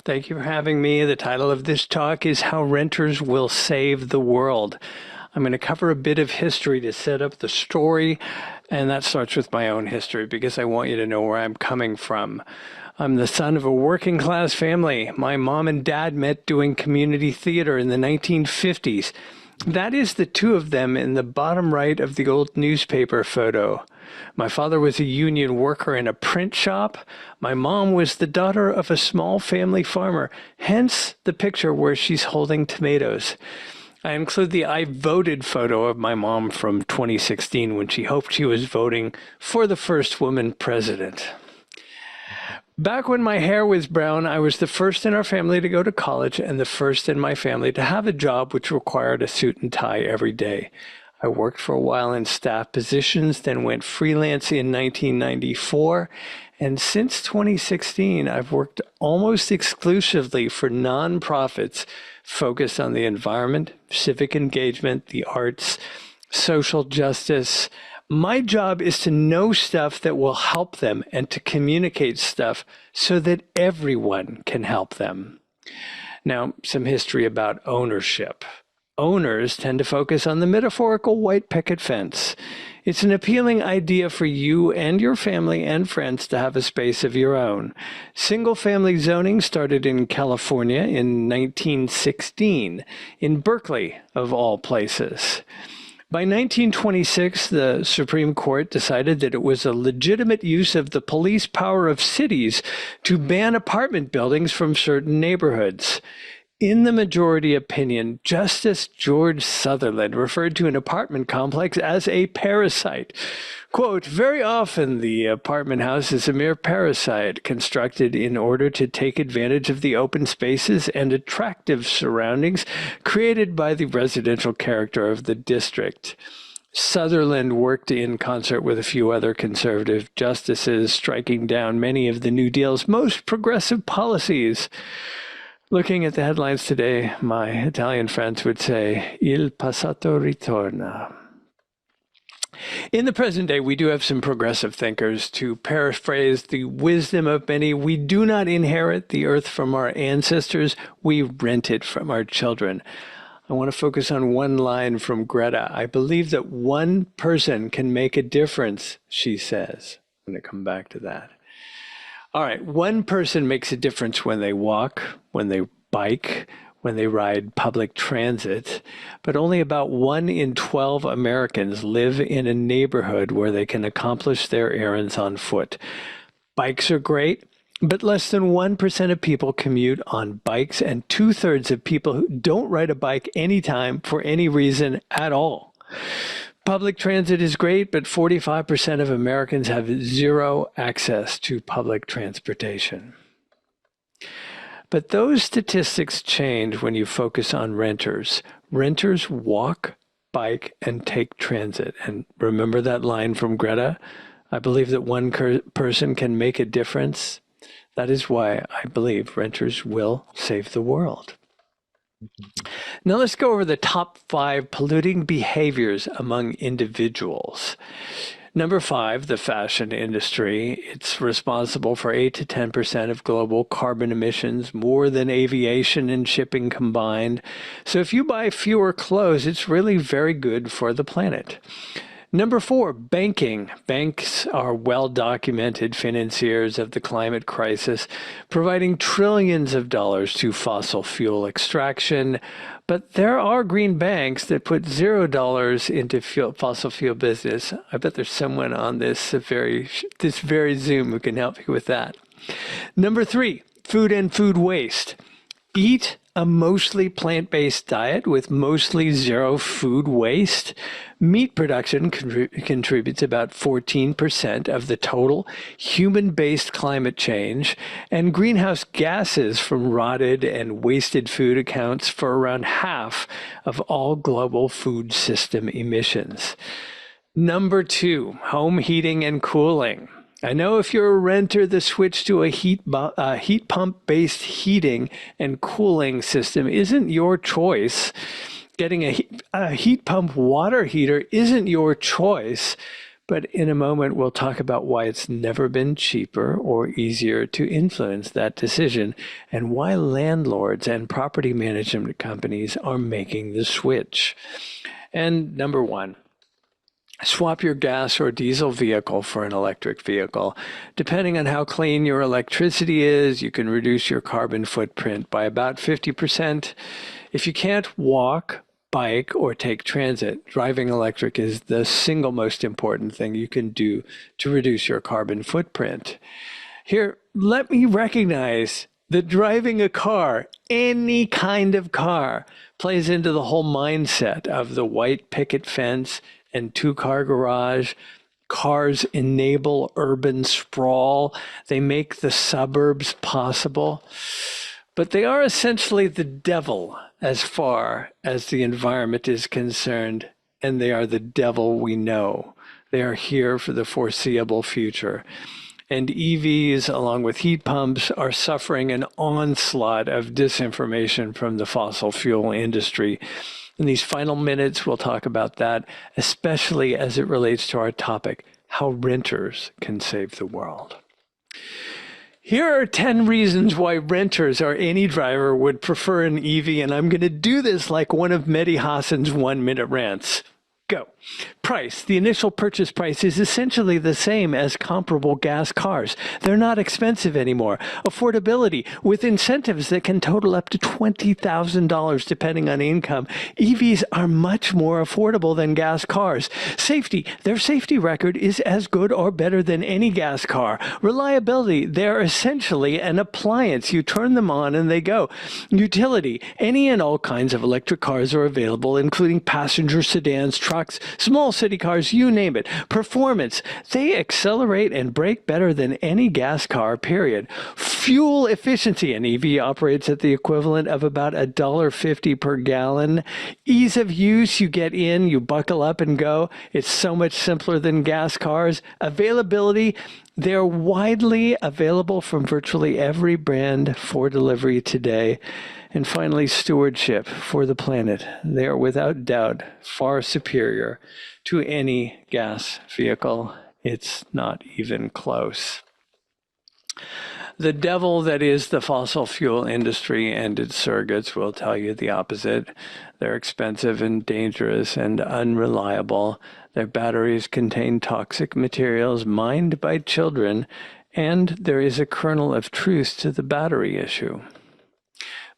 Thank you for having me. The title of this talk is How Renters Will Save the World. I'm going to cover a bit of history to set up the story, and that starts with my own history because I want you to know where I'm coming from. I'm the son of a working class family. My mom and dad met doing community theater in the 1950s. That is the two of them in the bottom right of the old newspaper photo. My father was a union worker in a print shop. My mom was the daughter of a small family farmer, hence the picture where she's holding tomatoes. I include the I voted photo of my mom from 2016 when she hoped she was voting for the first woman president. Back when my hair was brown, I was the first in our family to go to college and the first in my family to have a job which required a suit and tie every day. I worked for a while in staff positions, then went freelance in 1994. And since 2016, I've worked almost exclusively for nonprofits focused on the environment, civic engagement, the arts, social justice. My job is to know stuff that will help them and to communicate stuff so that everyone can help them. Now, some history about ownership. Owners tend to focus on the metaphorical white picket fence. It's an appealing idea for you and your family and friends to have a space of your own. Single-family zoning started in California in 1916, in Berkeley, of all places. By 1926, the Supreme Court decided that it was a legitimate use of the police power of cities to ban apartment buildings from certain neighborhoods. In the majority opinion, Justice George Sutherland referred to an apartment complex as a parasite. Quote, "Very often the apartment house is a mere parasite constructed in order to take advantage of the open spaces and attractive surroundings created by the residential character of the district." Sutherland worked in concert with a few other conservative justices, striking down many of the New Deal's most progressive policies. Looking at the headlines today, my Italian friends would say, "Il passato ritorna." In the present day, we do have some progressive thinkers. To paraphrase the wisdom of many, we do not inherit the earth from our ancestors, we rent it from our children. I want to focus on one line from Greta. "I believe that one person can make a difference," she says. I'm going to come back to that. All right, one person makes a difference when they walk, when they bike, when they ride public transit, but only about 1 in 12 Americans live in a neighborhood where they can accomplish their errands on foot. Bikes are great, but less than 1% of people commute on bikes, and 2/3 of people who don't ride a bike anytime for any reason at all. Public transit is great, but 45% of Americans have zero access to public transportation. But those statistics change when you focus on renters. Renters walk, bike, and take transit. And remember that line from Greta? I believe that one person can make a difference. That is why I believe renters will save the world. Now let's go over the top 5 polluting behaviors among individuals. Number 5, the fashion industry. It's responsible for 8 to 10% of global carbon emissions, more than aviation and shipping combined. So if you buy fewer clothes, it's really very good for the planet. Number 4, banking. Banks are well-documented financiers of the climate crisis, providing trillions of dollars to fossil fuel extraction. But there are green banks that put $0 into fossil fuel business. I bet there's someone on this very Zoom who can help you with that. Number 3, food and food waste. Eat a mostly plant-based diet with mostly zero food waste. Meat production contributes about 14% of the total human-based climate change, and greenhouse gases from rotted and wasted food accounts for around half of all global food system emissions. Number 2, home heating and cooling. I know if you're a renter, the switch to a heat pump-based heating and cooling system isn't your choice. Getting a heat pump water heater isn't your choice, But in a moment, we'll talk about why it's never been cheaper or easier to influence that decision and why landlords and property management companies are making the switch. And number one, swap your gas or diesel vehicle for an electric vehicle. Depending on how clean your electricity is, you can reduce your carbon footprint by about 50%. If you can't walk, bike, or take transit, driving electric is the single most important thing you can do to reduce your carbon footprint. Here, let me recognize that driving a car, any kind of car, plays into the whole mindset of the white picket fence and two-car garage. Cars enable urban sprawl. They make the suburbs possible. But they are essentially the devil as far as the environment is concerned, and they are the devil we know. They are here for the foreseeable future. And EVs, along with heat pumps, are suffering an onslaught of disinformation from the fossil fuel industry. In these final minutes, we'll talk about that, especially as it relates to our topic, how renters can save the world. Here are 10 reasons why renters or any driver would prefer an EV, and I'm going to do this like one of Mehdi Hassan's 1-minute rants. Go. Price. The initial purchase price is essentially the same as comparable gas cars. They're not expensive anymore. Affordability. With incentives that can total up to $20,000 depending on income, EVs are much more affordable than gas cars. Safety. Their safety record is as good or better than any gas car. Reliability. They're essentially an appliance. You turn them on and they go. Utility. Any and all kinds of electric cars are available, including passenger sedans, trucks, small city cars, you name it. Performance. They accelerate and brake better than any gas car, period. Fuel efficiency. An EV operates at the equivalent of about $1.50 per gallon. Ease of use. You get in, you buckle up and go. It's so much simpler than gas cars. Availability. They're widely available from virtually every brand for delivery today. And finally, stewardship for the planet. They are without doubt far superior to any gas vehicle. It's not even close. The devil that is the fossil fuel industry and its surrogates will tell you the opposite. They're expensive and dangerous and unreliable. Their batteries contain toxic materials mined by children, and there is a kernel of truth to the battery issue.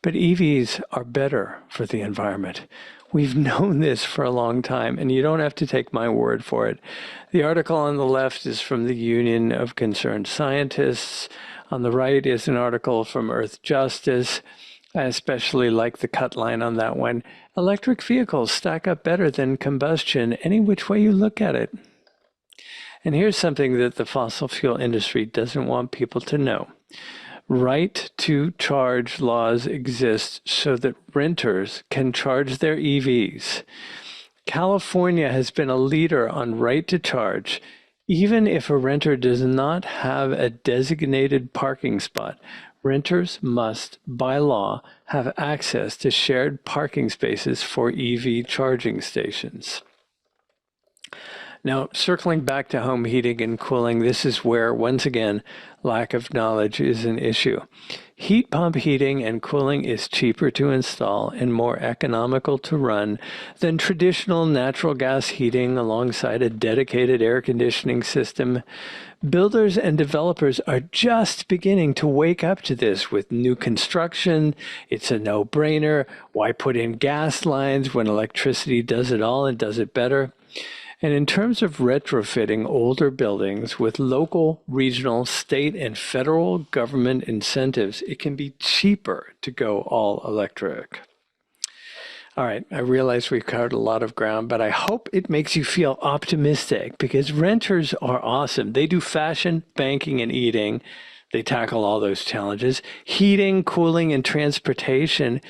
But EVs are better for the environment. We've known this for a long time, and you don't have to take my word for it. The article on the left is from the Union of Concerned Scientists. On the right is an article from Earth Justice. I especially like the cut line on that one. Electric vehicles stack up better than combustion any which way you look at it. And here's something that the fossil fuel industry doesn't want people to know. Right to charge laws exist so that renters can charge their EVs. California has been a leader on right to charge. Even if a renter does not have a designated parking spot, renters must, by law, have access to shared parking spaces for EV charging stations. Now, circling back to home heating and cooling, this is where, once again, lack of knowledge is an issue. Heat pump heating and cooling is cheaper to install and more economical to run than traditional natural gas heating alongside a dedicated air conditioning system. Builders and developers are just beginning to wake up to this with new construction. It's a no-brainer. Why put in gas lines when electricity does it all and does it better? And in terms of retrofitting older buildings with local, regional, state, and federal government incentives, it can be cheaper to go all electric. All right, I realize we've covered a lot of ground, but I hope it makes you feel optimistic because renters are awesome. They do fashion, banking, and eating. They tackle all those challenges. Heating, cooling, and transportation.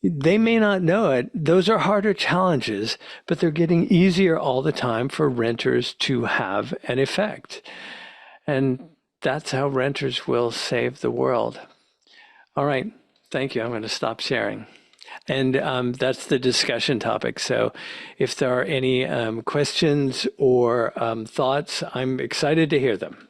They may not know it. Those are harder challenges, but they're getting easier all the time for renters to have an effect. And that's how renters will save the world. All right. Thank you. I'm going to stop sharing. And that's the discussion topic. So if there are any questions or thoughts, I'm excited to hear them.